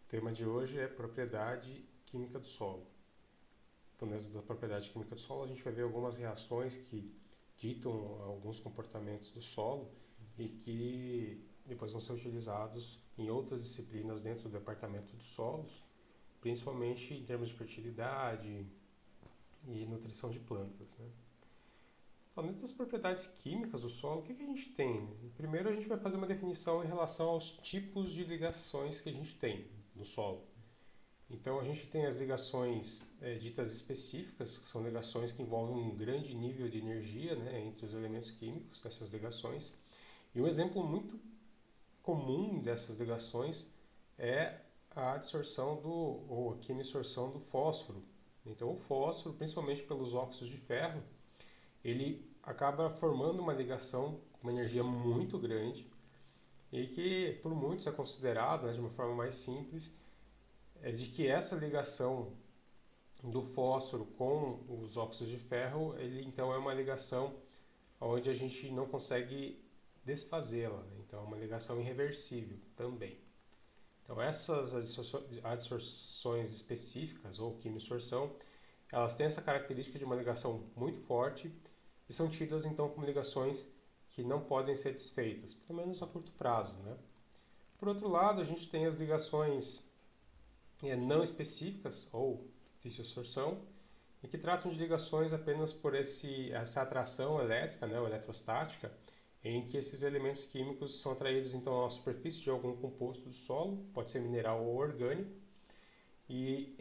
O tema de hoje é propriedade química do solo. Então, dentro da propriedade química do solo, a gente vai ver algumas reações que ditam alguns comportamentos do solo e que depois vão ser utilizados em outras disciplinas dentro do departamento dos solos, principalmente em termos de fertilidade e nutrição de plantas, né? Então, dentro das propriedades químicas do solo, o que a gente tem? Primeiro, a gente vai fazer uma definição em relação aos tipos de ligações que a gente tem no solo. Então, a gente tem as ligações ditas específicas, que são ligações que envolvem um grande nível de energia, né, entre os elementos químicos dessas ligações. E um exemplo muito comum dessas ligações é a adsorção ou a quimisorção do fósforo. Então, o fósforo, principalmente pelos óxidos de ferro, ele acaba formando uma ligação com uma energia muito grande e que por muitos é considerado, né, de uma forma mais simples, de que essa ligação do fósforo com os óxidos de ferro, ele então é uma ligação onde a gente não consegue desfazê-la, né? Então é uma ligação irreversível também. Então essas adsorções específicas ou quimisorção, elas têm essa característica de uma ligação muito forte e são tidas então como ligações que não podem ser desfeitas, pelo menos a curto prazo, né? Por outro lado, a gente tem as ligações não específicas ou fissiosorção e que tratam de ligações apenas por essa atração elétrica, né, ou eletrostática, em que esses elementos químicos são atraídos então à superfície de algum composto do solo, pode ser mineral ou orgânico, e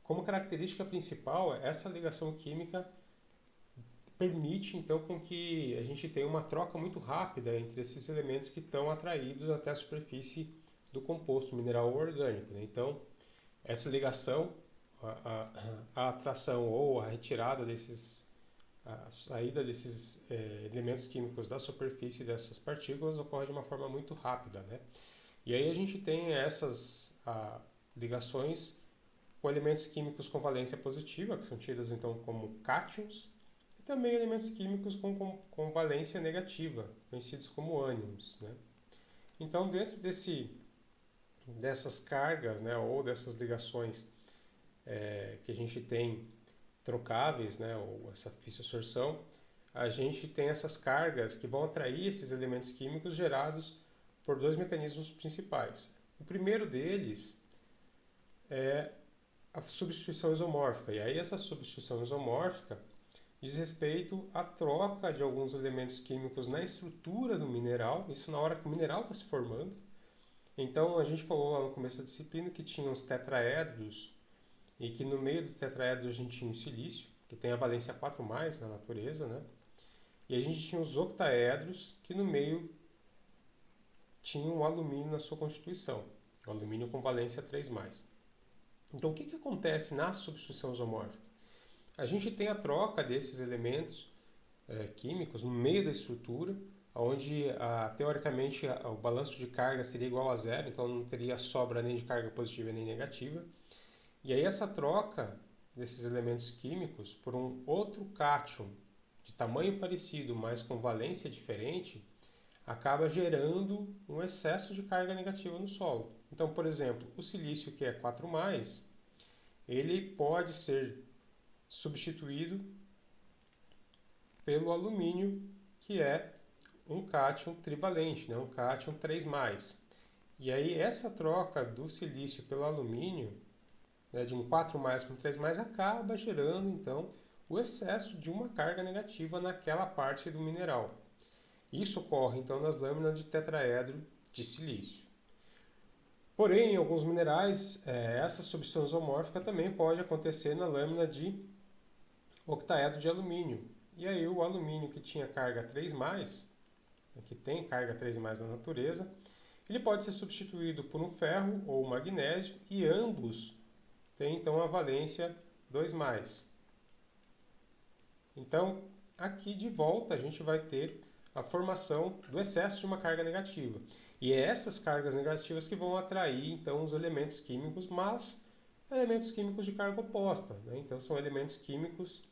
como característica principal, essa ligação química permite então com que a gente tenha uma troca muito rápida entre esses elementos que estão atraídos até a superfície do composto mineral ou orgânico, né? Então, essa ligação, a atração ou a retirada a saída desses elementos químicos da superfície dessas partículas ocorre de uma forma muito rápida, né? E aí a gente tem essas ligações com elementos químicos com valência positiva, que são tidos então como cátions, e também elementos químicos com valência negativa, conhecidos como ânions, né? Então, dentro dessas cargas, né, ou dessas ligações que a gente tem trocáveis, né, ou essa fissiosorção, a gente tem essas cargas que vão atrair esses elementos químicos gerados por dois mecanismos principais. O primeiro deles é a substituição isomórfica, e aí essa substituição isomórfica diz respeito à troca de alguns elementos químicos na estrutura do mineral, isso na hora que o mineral está se formando. Então, a gente falou lá no começo da disciplina que tinha os tetraedros e que no meio dos tetraedros a gente tinha o silício, que tem a valência 4+, na natureza, né? E a gente tinha os octaedros, que no meio tinham o alumínio na sua constituição, o alumínio com valência 3+. Então, o que acontece na substituição isomórfica? A gente tem a troca desses elementos químicos no meio da estrutura, onde teoricamente o balanço de carga seria igual a zero, então não teria sobra nem de carga positiva nem negativa. E aí essa troca desses elementos químicos por um outro cátion de tamanho parecido, mas com valência diferente, acaba gerando um excesso de carga negativa no solo. Então, por exemplo, o silício, que é 4+, ele pode ser substituído pelo alumínio, que é um cátion trivalente, né? Um cátion 3+. E aí essa troca do silício pelo alumínio, né, de um 4+ para um 3+, acaba gerando então o excesso de uma carga negativa naquela parte do mineral. Isso ocorre então nas lâminas de tetraedro de silício. Porém, em alguns minerais, essa substituição isomórfica também pode acontecer na lâmina de octaedro de alumínio. E aí o alumínio que tinha carga 3+, que tem carga 3+ na natureza, ele pode ser substituído por um ferro ou um magnésio e ambos têm então a valência 2+. Então, aqui de volta a gente vai ter a formação do excesso de uma carga negativa. E é essas cargas negativas que vão atrair então os elementos químicos, mas elementos químicos de carga oposta, né? Então são elementos químicos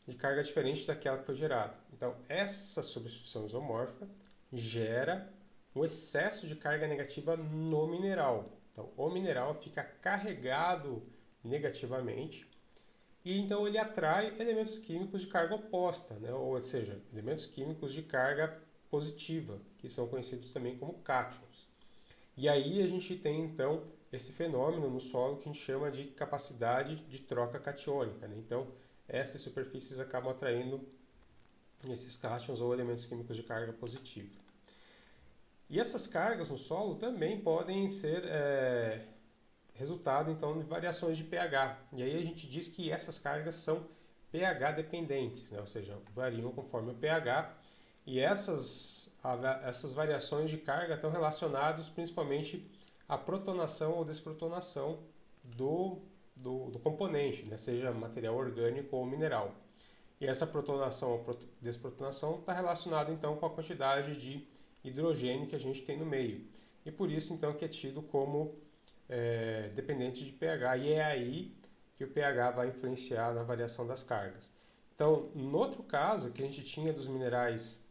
de carga diferente daquela que foi gerada. Então, essa substituição isomórfica gera um excesso de carga negativa no mineral. Então, o mineral fica carregado negativamente e então ele atrai elementos químicos de carga oposta, né? Ou seja, elementos químicos de carga positiva, que são conhecidos também como cátions. E aí a gente tem então esse fenômeno no solo que a gente chama de capacidade de troca catiônica, né? Então, essas superfícies acabam atraindo esses cátions ou elementos químicos de carga positiva. E essas cargas no solo também podem ser resultado então de variações de pH. E aí a gente diz que essas cargas são pH dependentes, né? Ou seja, variam conforme o pH. E essas variações de carga estão relacionadas principalmente à protonação ou desprotonação do componente, né? Seja material orgânico ou mineral. E essa protonação ou desprotonação está relacionada então com a quantidade de hidrogênio que a gente tem no meio. E por isso então que é tido como dependente de pH. E é aí que o pH vai influenciar na variação das cargas. Então, no outro caso que a gente tinha dos minerais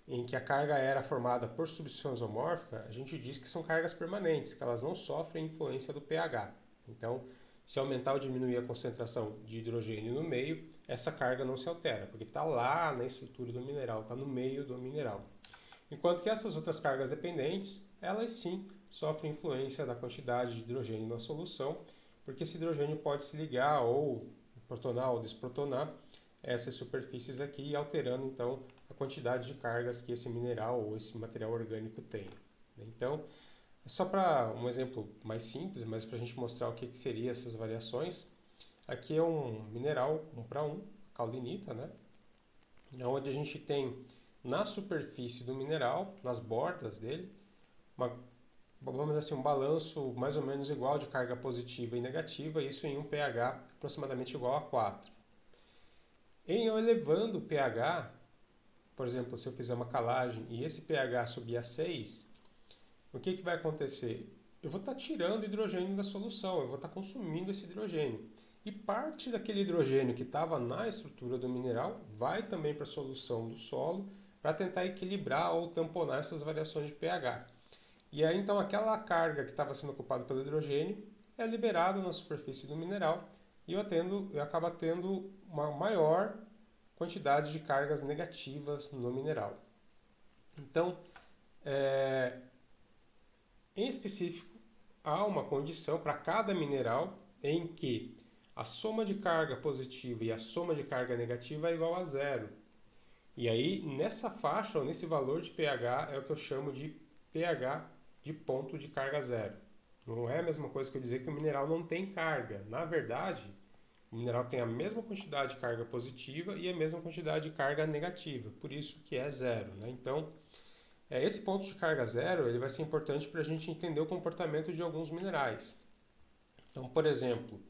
em que a carga era formada por substituição isomórfica, a gente diz que são cargas permanentes, que elas não sofrem influência do pH. Então, se aumentar ou diminuir a concentração de hidrogênio no meio, essa carga não se altera, porque está lá na estrutura do mineral, está no meio do mineral. Enquanto que essas outras cargas dependentes, elas sim sofrem influência da quantidade de hidrogênio na solução, porque esse hidrogênio pode se ligar ou protonar ou desprotonar essas superfícies aqui, alterando então a quantidade de cargas que esse mineral ou esse material orgânico tem. Então, só para um exemplo mais simples, mas para a gente mostrar o que seriam essas variações, aqui é um mineral 1 para 1, caulinita, né? Onde a gente tem na superfície do mineral, nas bordas dele, vamos dizer assim, um balanço mais ou menos igual de carga positiva e negativa, isso em um pH aproximadamente igual a 4. Em eu elevando o pH, por exemplo, se eu fizer uma calagem e esse pH subir a 6, o que vai acontecer? Eu vou estar tirando hidrogênio da solução, eu vou estar consumindo esse hidrogênio. E parte daquele hidrogênio que estava na estrutura do mineral vai também para a solução do solo para tentar equilibrar ou tamponar essas variações de pH. E aí então aquela carga que estava sendo ocupada pelo hidrogênio é liberada na superfície do mineral e eu acabo tendo uma maior quantidade de cargas negativas no mineral. Então, em específico, há uma condição para cada mineral em que a soma de carga positiva e a soma de carga negativa é igual a zero. E aí, nessa faixa, ou nesse valor de pH, é o que eu chamo de pH de ponto de carga zero. Não é a mesma coisa que eu dizer que o mineral não tem carga. Na verdade, o mineral tem a mesma quantidade de carga positiva e a mesma quantidade de carga negativa, por isso que é zero, né? Então, esse ponto de carga zero ele vai ser importante para a gente entender o comportamento de alguns minerais. Então, por exemplo,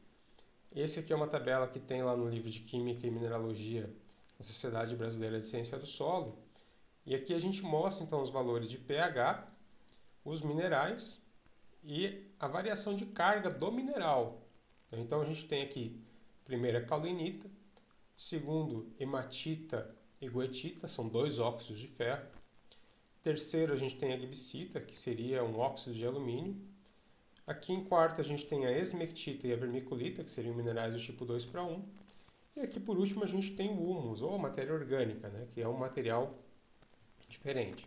esse aqui é uma tabela que tem lá no livro de Química e Mineralogia da Sociedade Brasileira de Ciência do Solo. E aqui a gente mostra então os valores de pH, os minerais e a variação de carga do mineral. Então a gente tem aqui, primeiro a caulinita, segundo hematita e goethita, são dois óxidos de ferro. Terceiro a gente tem a gibsita, que seria um óxido de alumínio. Aqui em quarto a gente tem a esmectita e a vermiculita, que seriam minerais do tipo 2 para 1. E aqui por último a gente tem o humus, ou a matéria orgânica, né, que é um material diferente.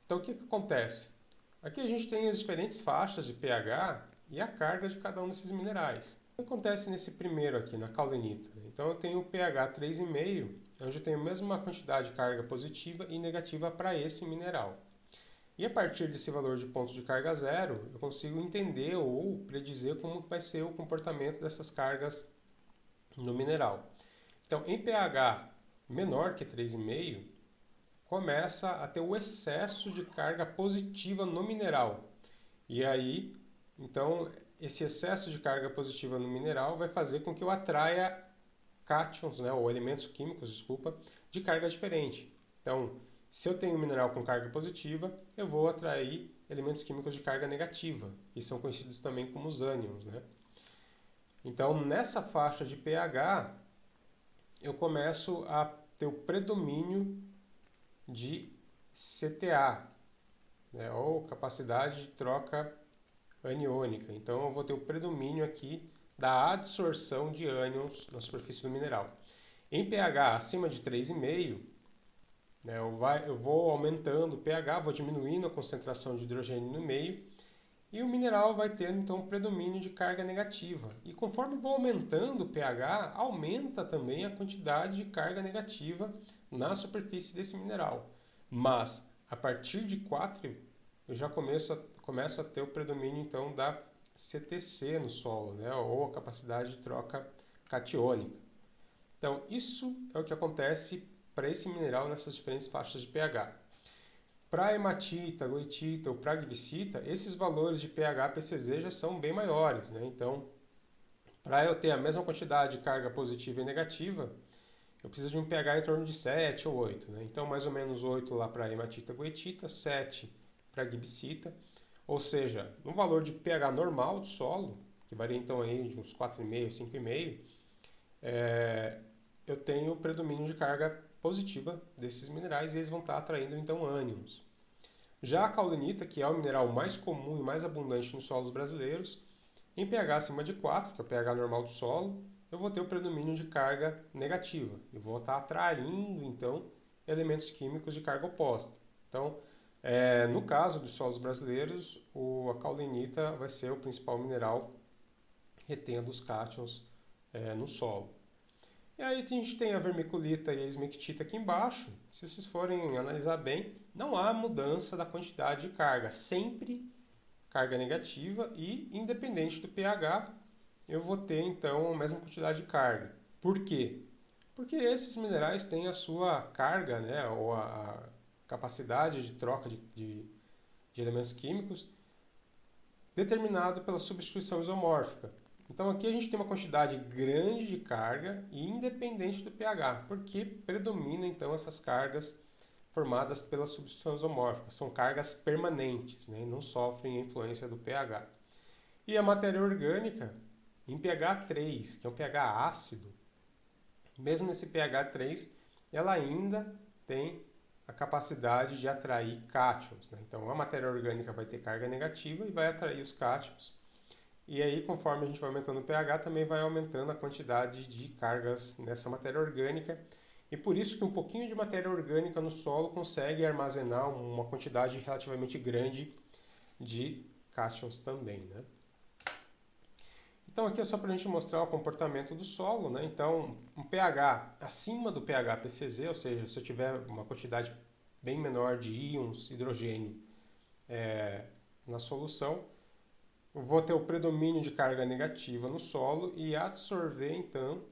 Então o que acontece? Aqui a gente tem as diferentes faixas de pH e a carga de cada um desses minerais. O que acontece nesse primeiro aqui, na caulinita? Então eu tenho o pH 3,5, onde eu tenho a mesma quantidade de carga positiva e negativa para esse mineral. E a partir desse valor de ponto de carga zero, eu consigo entender ou predizer como vai ser o comportamento dessas cargas no mineral. Então, em pH menor que 3,5, começa a ter o excesso de carga positiva no mineral. E aí, então, esse excesso de carga positiva no mineral vai fazer com que eu atraia cátions, né, ou elementos químicos, desculpa, de carga diferente. Então, se eu tenho um mineral com carga positiva, eu vou atrair elementos químicos de carga negativa, que são conhecidos também como os ânions, né? Então, nessa faixa de pH, eu começo a ter o predomínio de CTA, né, ou capacidade de troca aniônica. Então eu vou ter o predomínio aqui da adsorção de ânions na superfície do mineral. Em pH acima de 3,5, né, eu vou aumentando o pH, vou diminuindo a concentração de hidrogênio no meio e o mineral vai tendo então um predomínio de carga negativa. E conforme vou aumentando o pH, aumenta também a quantidade de carga negativa na superfície desse mineral. Mas a partir de 4 eu já começo a ter o predomínio então da CTC no solo, né, ou a capacidade de troca catiônica. Então isso é o que acontece para esse mineral nessas diferentes faixas de pH. Para hematita, goetita ou para glicita, esses valores de pH PCZ já são bem maiores, né? Então, para eu ter a mesma quantidade de carga positiva e negativa, eu preciso de um pH em torno de 7 ou 8, né? Então, mais ou menos 8 lá para hematita, goetita, 7 para glicita, ou seja, no valor de pH normal do solo, que varia então aí de uns 4,5, 5,5, eu tenho o predomínio de carga positiva desses minerais e eles vão estar atraindo então ânions. Já a caulinita, que é o mineral mais comum e mais abundante nos solos brasileiros, em pH acima de 4, que é o pH normal do solo, eu vou ter o predomínio de carga negativa e vou estar atraindo então elementos químicos de carga oposta. Então, no caso dos solos brasileiros, a caulinita vai ser o principal mineral retendo os cátions no solo. E aí a gente tem a vermiculita e a esmectita aqui embaixo. Se vocês forem analisar bem, não há mudança da quantidade de carga. Sempre carga negativa e, independente do pH, eu vou ter então a mesma quantidade de carga. Por quê? Porque esses minerais têm a sua carga, né, ou a capacidade de troca de elementos químicos determinado pela substituição isomórfica. Então aqui a gente tem uma quantidade grande de carga e independente do pH, porque predomina então essas cargas formadas pela substituição isomórfica. São cargas permanentes, né, e não sofrem a influência do pH. E a matéria orgânica, em pH 3, que é um pH ácido, mesmo nesse pH 3, ela ainda tem a capacidade de atrair cátions, né? Então a matéria orgânica vai ter carga negativa e vai atrair os cátions. E aí, conforme a gente vai aumentando o pH, também vai aumentando a quantidade de cargas nessa matéria orgânica. E por isso que um pouquinho de matéria orgânica no solo consegue armazenar uma quantidade relativamente grande de cátions também, né? Então aqui é só para a gente mostrar o comportamento do solo, né? Então, um pH acima do pH PCZ, ou seja, se eu tiver uma quantidade bem menor de íons hidrogênio na solução, eu vou ter o predomínio de carga negativa no solo e absorver, então,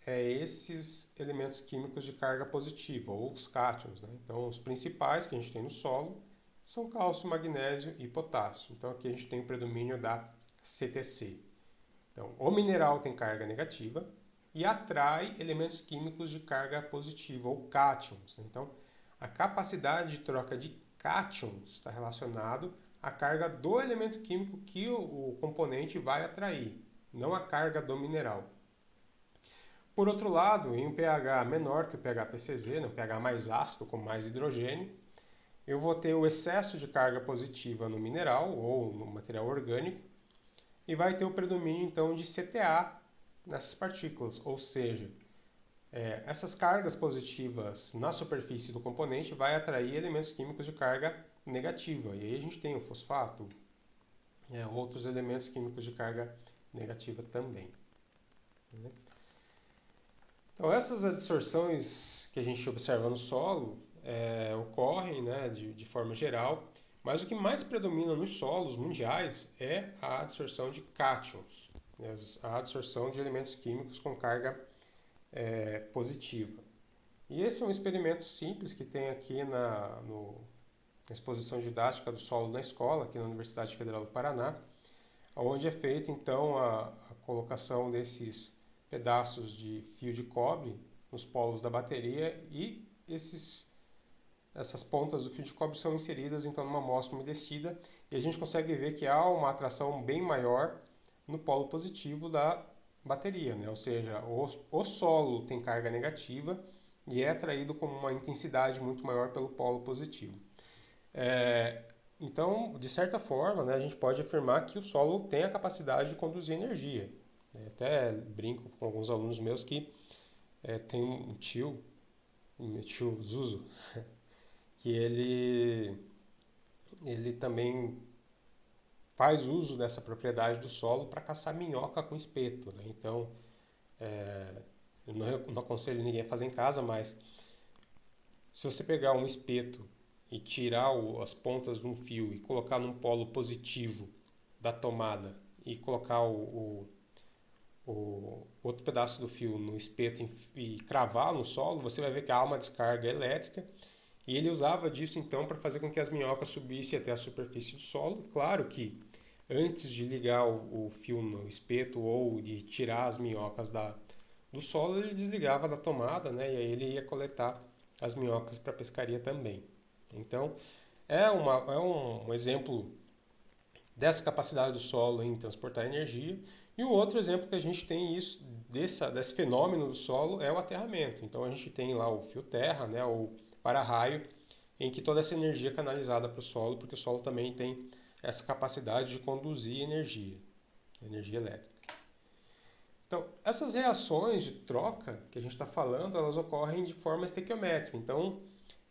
esses elementos químicos de carga positiva, ou os cátions, né? Então, os principais que a gente tem no solo são cálcio, magnésio e potássio. Então, aqui a gente tem o predomínio da CTC. Então, o mineral tem carga negativa e atrai elementos químicos de carga positiva, ou cátions. Então, a capacidade de troca de cátions está relacionado à carga do elemento químico que o componente vai atrair, não a carga do mineral. Por outro lado, em um pH menor que o pH PCZ, um pH mais ácido, com mais hidrogênio, eu vou ter o excesso de carga positiva no mineral ou no material orgânico e vai ter o predomínio então de CTA nessas partículas, ou seja, essas cargas positivas na superfície do componente vai atrair elementos químicos de carga negativa. E aí a gente tem o fosfato, outros elementos químicos de carga negativa também. Então essas adsorções que a gente observa no solo ocorrem, né, de forma geral, mas o que mais predomina nos solos mundiais é a adsorção de cátions, né, a adsorção de elementos químicos com carga positiva. E esse é um experimento simples que tem aqui na exposição didática do solo na escola, aqui na Universidade Federal do Paraná, onde é feita então a colocação desses pedaços de fio de cobre nos polos da bateria e essas pontas do fio de cobre são inseridas então numa amostra umedecida e a gente consegue ver que há uma atração bem maior no polo positivo da bateria, né? Ou seja, o solo tem carga negativa e é atraído com uma intensidade muito maior pelo polo positivo. Então, de certa forma, né, a gente pode afirmar que o solo tem a capacidade de conduzir energia. Até brinco com alguns alunos meus que tem meu tio Zuzo, que ele também faz uso dessa propriedade do solo para caçar minhoca com espeto. Né? Então, eu não aconselho ninguém a fazer em casa, mas se você pegar um espeto e tirar as pontas de um fio e colocar num polo positivo da tomada e colocar o outro pedaço do fio no espeto e cravar no solo, você vai ver que há uma descarga elétrica. E ele usava disso então para fazer com que as minhocas subissem até a superfície do solo. Claro que antes de ligar o fio no espeto ou de tirar as minhocas do solo, ele desligava da tomada, né? E aí ele ia coletar as minhocas para pescaria também. Então, é um exemplo dessa capacidade do solo em transportar energia. E o outro exemplo que a gente tem desse fenômeno do solo é o aterramento. Então a gente tem lá o fio terra, né, ou para-raio, em que toda essa energia é canalizada para o solo, porque o solo também tem essa capacidade de conduzir energia elétrica. Então, essas reações de troca que a gente está falando, elas ocorrem de forma estequiométrica. Então,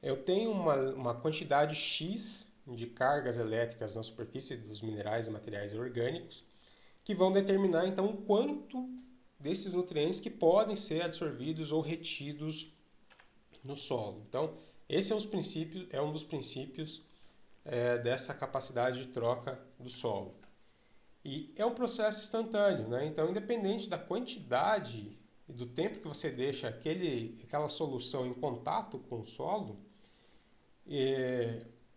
eu tenho uma quantidade X de cargas elétricas na superfície dos minerais e materiais orgânicos que vão determinar então o quanto desses nutrientes que podem ser absorvidos ou retidos no solo. Então, esse é um dos princípios dessa capacidade de troca do solo. E é um processo instantâneo, né? Então, independente da quantidade e do tempo que você deixa aquela solução em contato com o solo,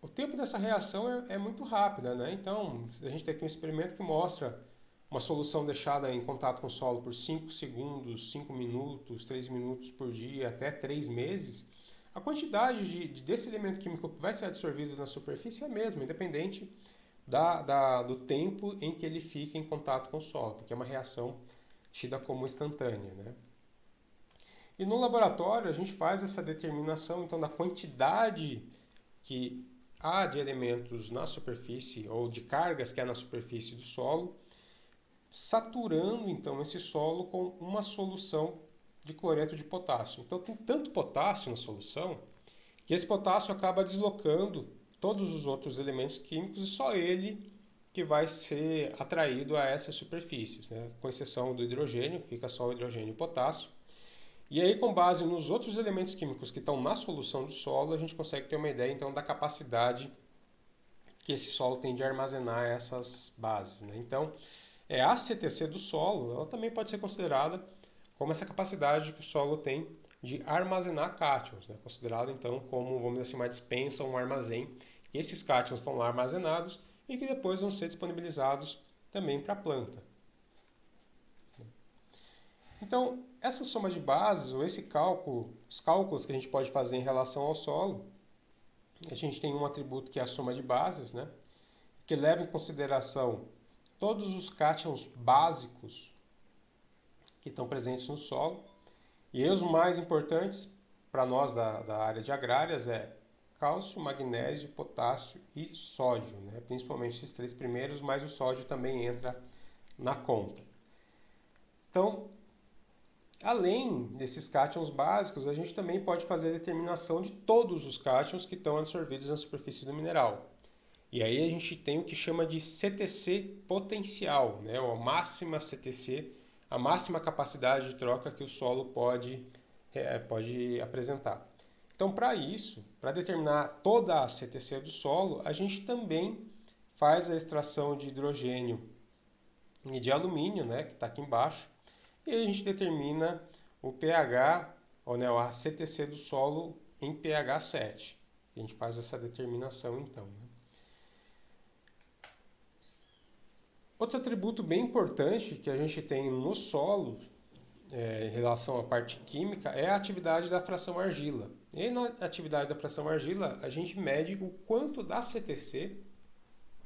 o tempo dessa reação é muito rápida, né? Então, a gente tem aqui um experimento que mostra uma solução deixada em contato com o solo por 5 segundos, 5 minutos, 3 minutos por dia, até 3 meses. A quantidade desse elemento químico que vai ser absorvido na superfície é a mesma, independente do tempo em que ele fica em contato com o solo, porque é uma reação tida como instantânea, né? E no laboratório a gente faz essa determinação então da quantidade que há de elementos na superfície ou de cargas que há na superfície do solo, saturando então esse solo com uma solução de cloreto de potássio. Então tem tanto potássio na solução que esse potássio acaba deslocando todos os outros elementos químicos e só ele que vai ser atraído a essas superfícies, né? Com exceção do hidrogênio, fica só o hidrogênio e o potássio. E aí, com base nos outros elementos químicos que estão na solução do solo, a gente consegue ter uma ideia então da capacidade que esse solo tem de armazenar essas bases, né? Então, a CTC do solo, ela também pode ser considerada como essa capacidade que o solo tem de armazenar cátions, né? Considerado então como, vamos dizer assim, uma despensa, um armazém. E esses cátions estão lá armazenados e que depois vão ser disponibilizados também para a planta. Então, essa soma de bases, ou os cálculos que a gente pode fazer em relação ao solo, a gente tem um atributo que é a soma de bases, né? Que leva em consideração todos os cátions básicos que estão presentes no solo. E os mais importantes para nós da área de agrárias é cálcio, magnésio, potássio e sódio, né? Principalmente esses três primeiros, mas o sódio também entra na conta. Então, além desses cátions básicos, a gente também pode fazer a determinação de todos os cátions que estão absorvidos na superfície do mineral. E aí a gente tem o que chama de CTC potencial, né? Ou a máxima CTC, a máxima capacidade de troca que o solo pode apresentar. Então, para isso, para determinar toda a CTC do solo, a gente também faz a extração de hidrogênio e de alumínio, né, que está aqui embaixo, e a gente determina o pH, ou né, a CTC do solo em pH 7. A gente faz essa determinação então. Né? Outro atributo bem importante que a gente tem no solo, em relação à parte química, é a atividade da fração argila. E na atividade da fração argila, a gente mede o quanto da CTC,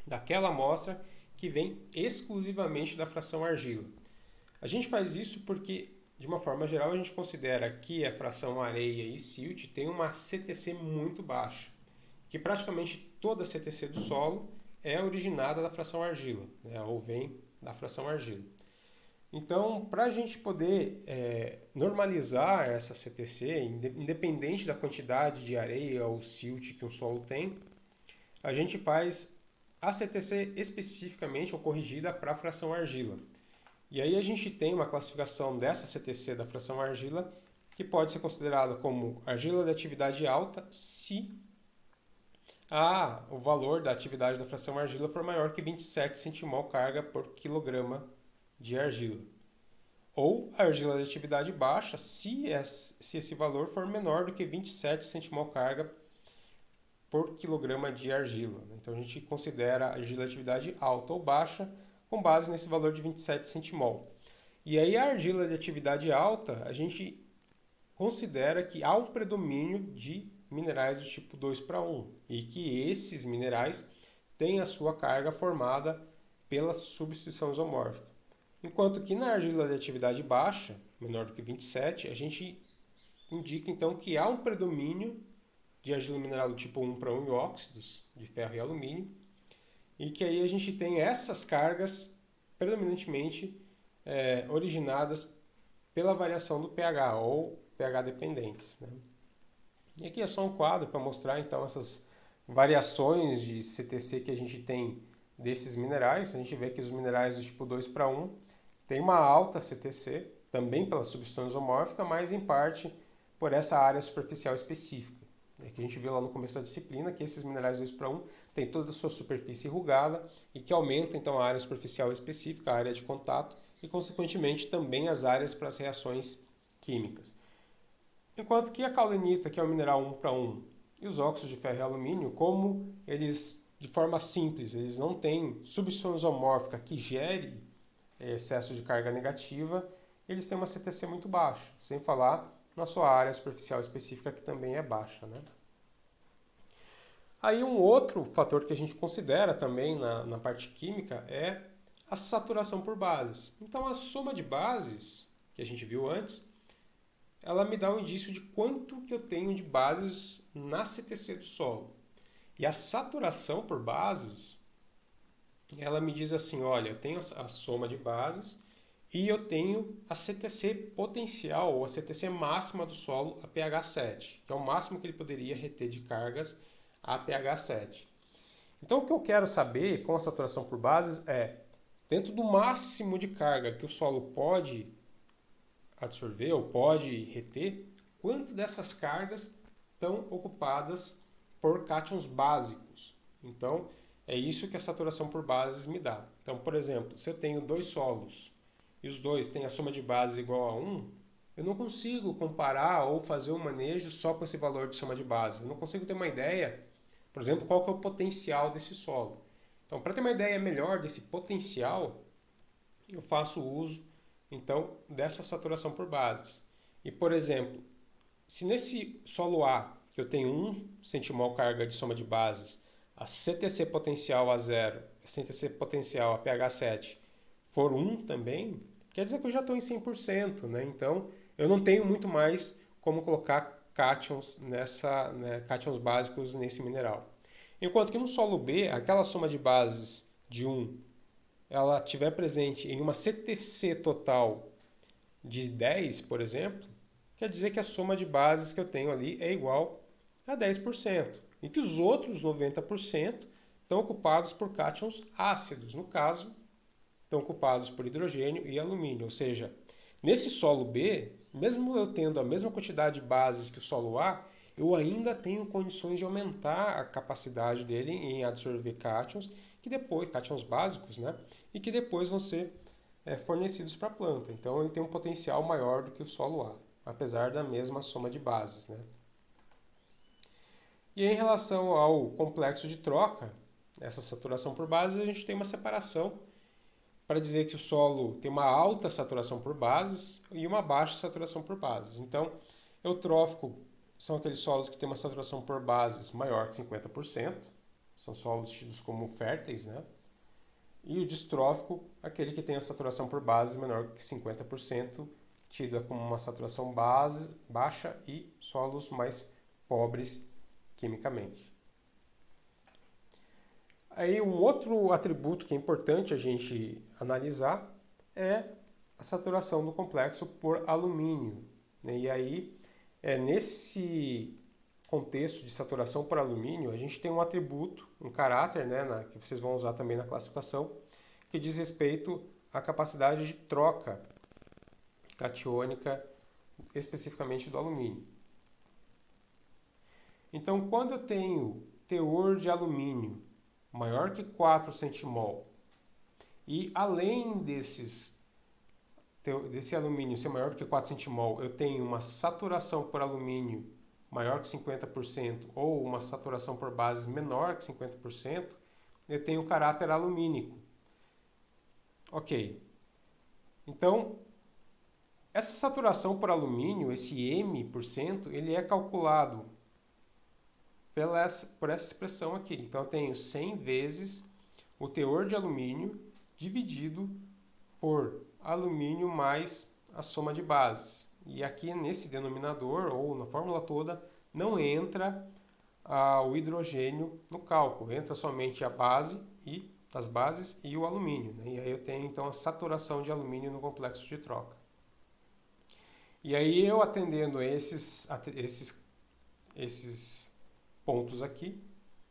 daquela amostra, que vem exclusivamente da fração argila. A gente faz isso porque, de uma forma geral, a gente considera que a fração areia e silt tem uma CTC muito baixa, que praticamente toda a CTC do solo é originada da fração argila, né, ou vem da fração argila. Então, para a gente poder normalizar essa CTC, independente da quantidade de areia ou silt que um solo tem, a gente faz a CTC especificamente ou corrigida para a fração argila. E aí a gente tem uma classificação dessa CTC da fração argila que pode ser considerada como argila de atividade alta se o valor da atividade da fração argila for maior que 27 centimol carga por quilograma de argila. Ou a argila de atividade baixa se esse valor for menor do que 27 centimol carga por quilograma de argila. Então a gente considera a argila de atividade alta ou baixa com base nesse valor de 27 centimol. E aí a argila de atividade alta, a gente considera que há um predomínio de minerais do tipo 2:1 e que esses minerais têm a sua carga formada pela substituição isomórfica. Enquanto que na argila de atividade baixa, menor do que 27, a gente indica então que há um predomínio de argila mineral do tipo 1:1 e óxidos de ferro e alumínio, e que aí a gente tem essas cargas predominantemente originadas pela variação do pH ou pH dependentes, né? E aqui é só um quadro para mostrar então essas variações de CTC que a gente tem desses minerais. A gente vê que os minerais do tipo 2:1 têm uma alta CTC, também pela substituição isomórfica, mas em parte por essa área superficial específica. Que a gente viu lá no começo da disciplina que esses minerais 2:1 têm toda a sua superfície enrugada e que aumenta então a área superficial específica, a área de contato e consequentemente também as áreas para as reações químicas. Enquanto que a caulenita, que é o mineral 1:1, e os óxidos de ferro e alumínio, como eles de forma simples, eles não têm substituição isomórfica que gere excesso de carga negativa, eles têm uma CTC muito baixa, sem falar na sua área superficial específica que também é baixa, né? Aí um outro fator que a gente considera também na parte química é a saturação por bases. Então a soma de bases, que a gente viu antes, ela me dá um indício de quanto que eu tenho de bases na CTC do solo. E a saturação por bases, ela me diz assim, olha, eu tenho a soma de bases e eu tenho a CTC potencial, ou a CTC máxima do solo a pH 7, que é o máximo que ele poderia reter de cargas a pH 7. Então o que eu quero saber com a saturação por bases é, dentro do máximo de carga que o solo pode absorver ou pode reter, quanto dessas cargas estão ocupadas por cátions básicos. Então é isso que a saturação por bases me dá. Então, por exemplo, se eu tenho dois solos e os dois têm a soma de bases igual a 1, eu não consigo comparar ou fazer um manejo só com esse valor de soma de bases. Eu não consigo ter uma ideia, por exemplo, qual que é o potencial desse solo. Então, para ter uma ideia melhor desse potencial, eu faço uso, então, dessa saturação por bases. E, por exemplo, se nesse solo A, que eu tenho 1 centimol carga de soma de bases, a CTC potencial a 0, a CTC potencial a pH 7 for 1 também, quer dizer que eu já estou em 100%, né? Então, eu não tenho muito mais como colocar cátions, cátions básicos nesse mineral. Enquanto que no solo B, aquela soma de bases de 1, ela estiver presente em uma CTC total de 10, por exemplo, quer dizer que a soma de bases que eu tenho ali é igual a 10%. E que os outros 90% estão ocupados por cátions ácidos. No caso, estão ocupados por hidrogênio e alumínio. Ou seja, nesse solo B, mesmo eu tendo a mesma quantidade de bases que o solo A, eu ainda tenho condições de aumentar a capacidade dele em absorver cátions, cátions básicos, né? E que depois vão ser fornecidos para a planta. Então ele tem um potencial maior do que o solo A, apesar da mesma soma de bases, né? E em relação ao complexo de troca, essa saturação por bases, a gente tem uma separação para dizer que o solo tem uma alta saturação por bases e uma baixa saturação por bases. Então, eutrófico são aqueles solos que têm uma saturação por bases maior que 50%, são solos tidos como férteis, né? E o distrófico, aquele que tem a saturação por bases menor que 50%, tida como uma saturação baixa e solos mais pobres quimicamente. Aí um outro atributo que é importante a gente analisar é a saturação do complexo por alumínio, né? E aí, nesse contexto de saturação por alumínio, a gente tem um atributo, um caráter, né, que vocês vão usar também na classificação, que diz respeito à capacidade de troca catiônica, especificamente do alumínio. Então, quando eu tenho teor de alumínio maior que 4 centimol e além desse alumínio ser maior que 4 centimol, eu tenho uma saturação por alumínio maior que 50% ou uma saturação por base menor que 50%, eu tenho o caráter alumínico. Ok. Então, essa saturação por alumínio, esse M%, ele é calculado por essa expressão aqui. Então, eu tenho 100 vezes o teor de alumínio dividido por alumínio mais a soma de bases. E aqui nesse denominador, ou na fórmula toda, não entra o hidrogênio no cálculo. Entra somente as bases e o alumínio, né? E aí eu tenho então a saturação de alumínio no complexo de troca. E aí eu atendendo esses pontos aqui,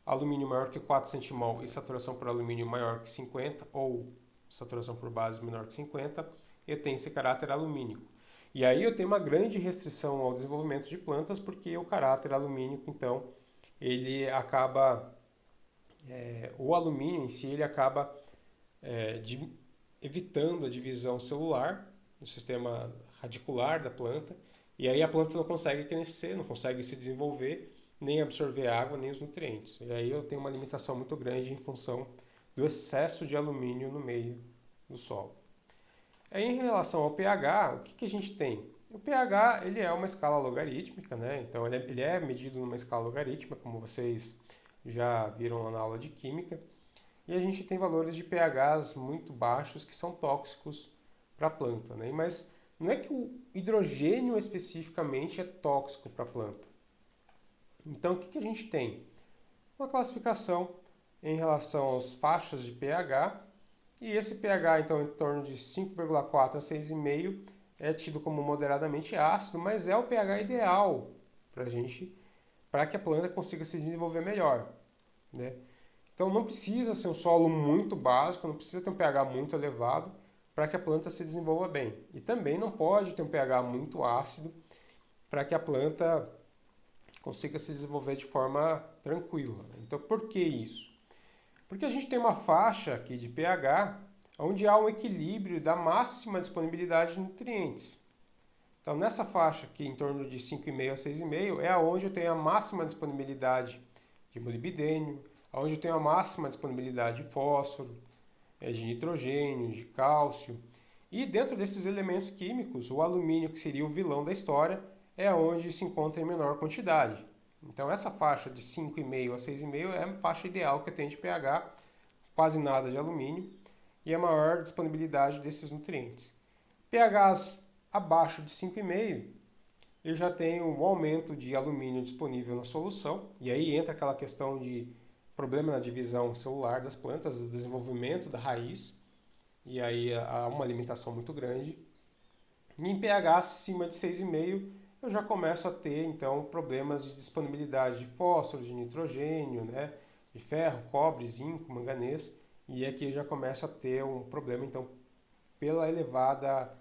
alumínio maior que 4 centimol e saturação por alumínio maior que 50, ou saturação por base menor que 50, eu tenho esse caráter alumínico. E aí eu tenho uma grande restrição ao desenvolvimento de plantas, porque o caráter alumínico, então, ele acaba, o alumínio em si, ele acaba evitando a divisão celular no sistema radicular da planta, e aí a planta não consegue crescer, não consegue se desenvolver, nem absorver água, nem os nutrientes. E aí eu tenho uma limitação muito grande em função do excesso de alumínio no meio do solo. Aí, em relação ao pH, o que a gente tem? O pH ele é uma escala logarítmica, né? Então ele é medido numa escala logarítmica, como vocês já viram lá na aula de química. E a gente tem valores de pHs muito baixos que são tóxicos para a planta, né? Mas não é que o hidrogênio especificamente é tóxico para a planta. Então o que a gente tem? Uma classificação em relação às faixas de pH, e esse pH, então, em torno de 5,4 a 6,5 é tido como moderadamente ácido, mas é o pH ideal para que a planta consiga se desenvolver melhor, né? Então não precisa ser um solo muito básico, não precisa ter um pH muito elevado para que a planta se desenvolva bem. E também não pode ter um pH muito ácido para que a planta consiga se desenvolver de forma tranquila. Então por que isso? Porque a gente tem uma faixa aqui de pH onde há um equilíbrio da máxima disponibilidade de nutrientes. Então, nessa faixa aqui, em torno de 5,5 a 6,5, é onde eu tenho a máxima disponibilidade de molibdênio, onde eu tenho a máxima disponibilidade de fósforo, de nitrogênio, de cálcio. E dentro desses elementos químicos, o alumínio, que seria o vilão da história, é onde se encontra em menor quantidade. Então essa faixa de 5,5 a 6,5 é a faixa ideal que tem de pH, quase nada de alumínio, e a maior disponibilidade desses nutrientes. pHs abaixo de 5,5, eu já tenho um aumento de alumínio disponível na solução, e aí entra aquela questão de problema na divisão celular das plantas, do desenvolvimento da raiz, e aí há uma limitação muito grande. E em pH acima de 6,5, eu já começo a ter, então, problemas de disponibilidade de fósforo, de nitrogênio, né, de ferro, cobre, zinco, manganês, e aqui eu já começo a ter um problema, então, pela elevado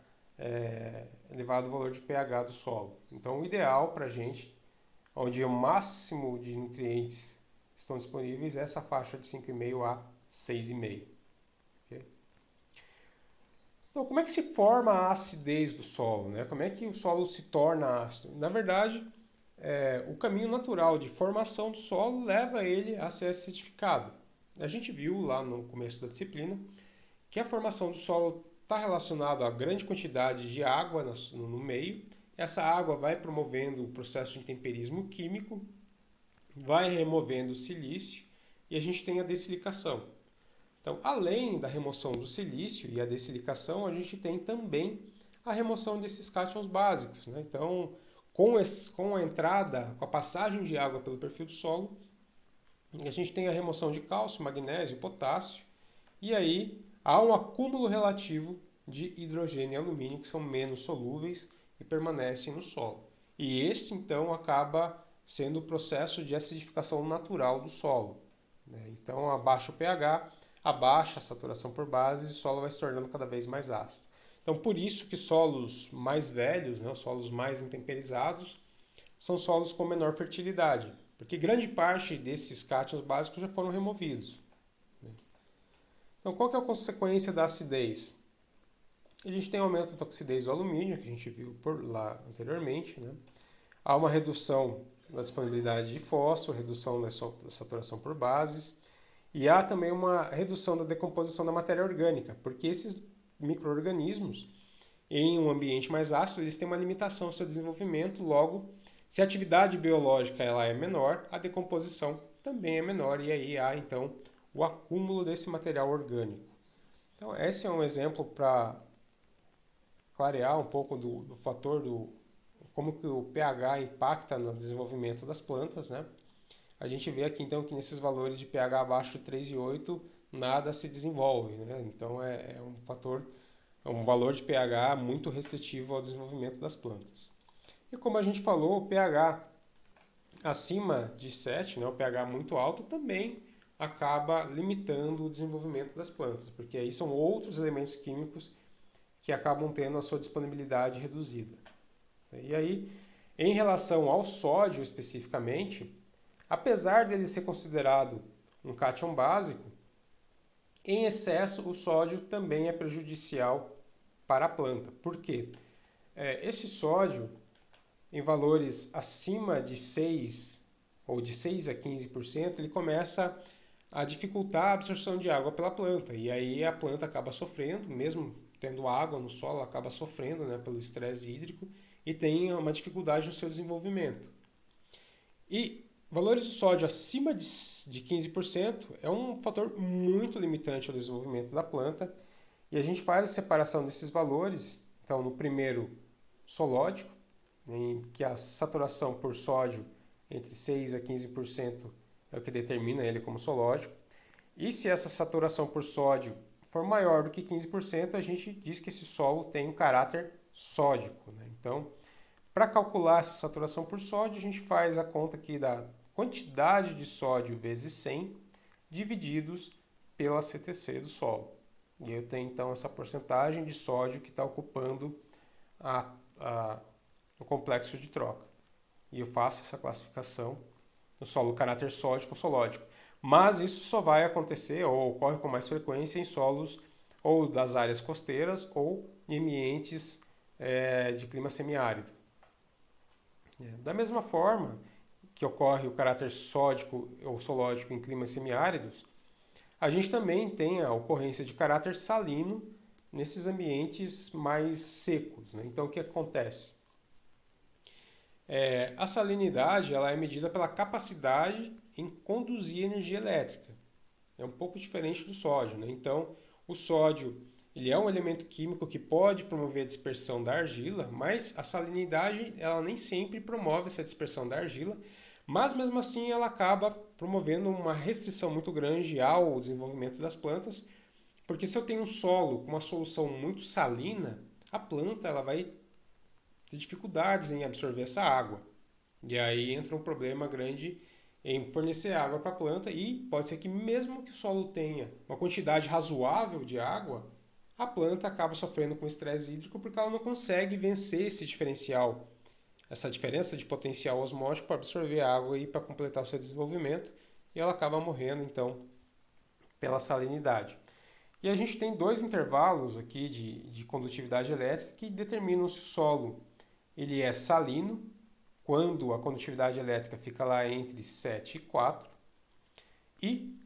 valor de pH do solo. Então, o ideal para a gente, onde o máximo de nutrientes estão disponíveis, é essa faixa de 5,5 a 6,5. Okay? Então, como é que se forma a acidez do solo, né? Como é que o solo se torna ácido? Na verdade, o caminho natural de formação do solo leva ele a ser acidificado. A gente viu lá no começo da disciplina que a formação do solo está relacionada a grande quantidade de água no meio. Essa água vai promovendo o processo de temperismo químico, vai removendo o silício e a gente tem a desilicação. Então, além da remoção do silício e a desilicação, a gente tem também a remoção desses cátions básicos, né? Então, com a entrada, com a passagem de água pelo perfil do solo, a gente tem a remoção de cálcio, magnésio e potássio, e aí há um acúmulo relativo de hidrogênio e alumínio que são menos solúveis e permanecem no solo. E esse então acaba sendo o processo de acidificação natural do solo. Então abaixa o pH, abaixa a saturação por bases e o solo vai se tornando cada vez mais ácido. Então por isso que solos mais velhos, os solos mais intemperizados, são solos com menor fertilidade, porque grande parte desses cátions básicos já foram removidos. Então, qual que é a consequência da acidez? A gente tem aumento da toxidez do alumínio, que a gente viu por lá anteriormente. Há uma redução da disponibilidade de fósforo, redução da saturação por bases, e há também uma redução da decomposição da matéria orgânica, porque esses micro-organismos, em um ambiente mais ácido, eles têm uma limitação ao seu desenvolvimento, logo, se a atividade biológica ela é menor, a decomposição também é menor, e aí há, então, o acúmulo desse material orgânico. Então, esse é um exemplo para clarear um pouco do fator como que o pH impacta no desenvolvimento das plantas. A gente vê aqui, então, que nesses valores de pH abaixo de 3,8 nada se desenvolve. Então, é um fator, é um valor de pH muito restritivo ao desenvolvimento das plantas. E como a gente falou, o pH acima de 7, o pH muito alto, também acaba limitando o desenvolvimento das plantas, porque aí são outros elementos químicos que acabam tendo a sua disponibilidade reduzida. E aí, em relação ao sódio especificamente, apesar dele ser considerado um cátion básico, em excesso o sódio também é prejudicial para a planta. Por quê? Esse sódio, em valores acima de 6 ou de 6 a 15%, ele começa a dificultar a absorção de água pela planta. E aí a planta acaba sofrendo, mesmo tendo água no solo, acaba sofrendo pelo estresse hídrico e tem uma dificuldade no seu desenvolvimento. E valores de sódio acima de 15% é um fator muito limitante ao desenvolvimento da planta. E a gente faz a separação desses valores. Então, no primeiro, solódico, em que a saturação por sódio entre 6 a 15% é o que determina ele como solódico. E se essa saturação por sódio for maior do que 15%, a gente diz que esse solo tem um caráter sódico. Então, para calcular essa saturação por sódio, a gente faz a conta aqui da quantidade de sódio vezes 100 divididos pela CTC do solo. E eu tenho então essa porcentagem de sódio que está ocupando o complexo de troca. E eu faço essa classificação no solo caráter sódico ou solódico. Mas isso só vai acontecer ou ocorre com mais frequência em solos ou das áreas costeiras ou em ambientes de clima semiárido. Da mesma forma que ocorre o caráter sódico ou solódico em climas semiáridos, a gente também tem a ocorrência de caráter salino nesses ambientes mais secos. Então, o que acontece? A salinidade ela é medida pela capacidade em conduzir energia elétrica. É um pouco diferente do sódio. Então, o sódio ele é um elemento químico que pode promover a dispersão da argila, mas a salinidade ela nem sempre promove essa dispersão da argila, mas mesmo assim ela acaba promovendo uma restrição muito grande ao desenvolvimento das plantas, porque se eu tenho um solo com uma solução muito salina, a planta ela vai ter dificuldades em absorver essa água. E aí entra um problema grande em fornecer água para a planta e pode ser que mesmo que o solo tenha uma quantidade razoável de água, a planta acaba sofrendo com estresse hídrico porque ela não consegue vencer esse diferencial, essa diferença de potencial osmótico para absorver água e para completar o seu desenvolvimento, e ela acaba morrendo então pela salinidade. E a gente tem dois intervalos aqui de condutividade elétrica que determinam se o solo ele é salino, quando a condutividade elétrica fica lá entre 7 e 4, e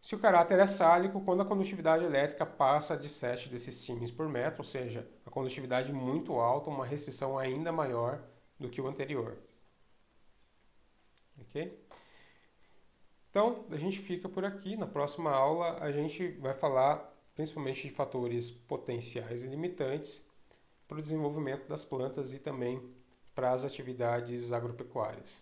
se o caráter é sálico, quando a condutividade elétrica passa de 7 decisiemens por metro, ou seja, a condutividade muito alta, uma restrição ainda maior do que o anterior. Ok? Então, a gente fica por aqui. Na próxima aula, a gente vai falar principalmente de fatores potenciais e limitantes para o desenvolvimento das plantas e também para as atividades agropecuárias.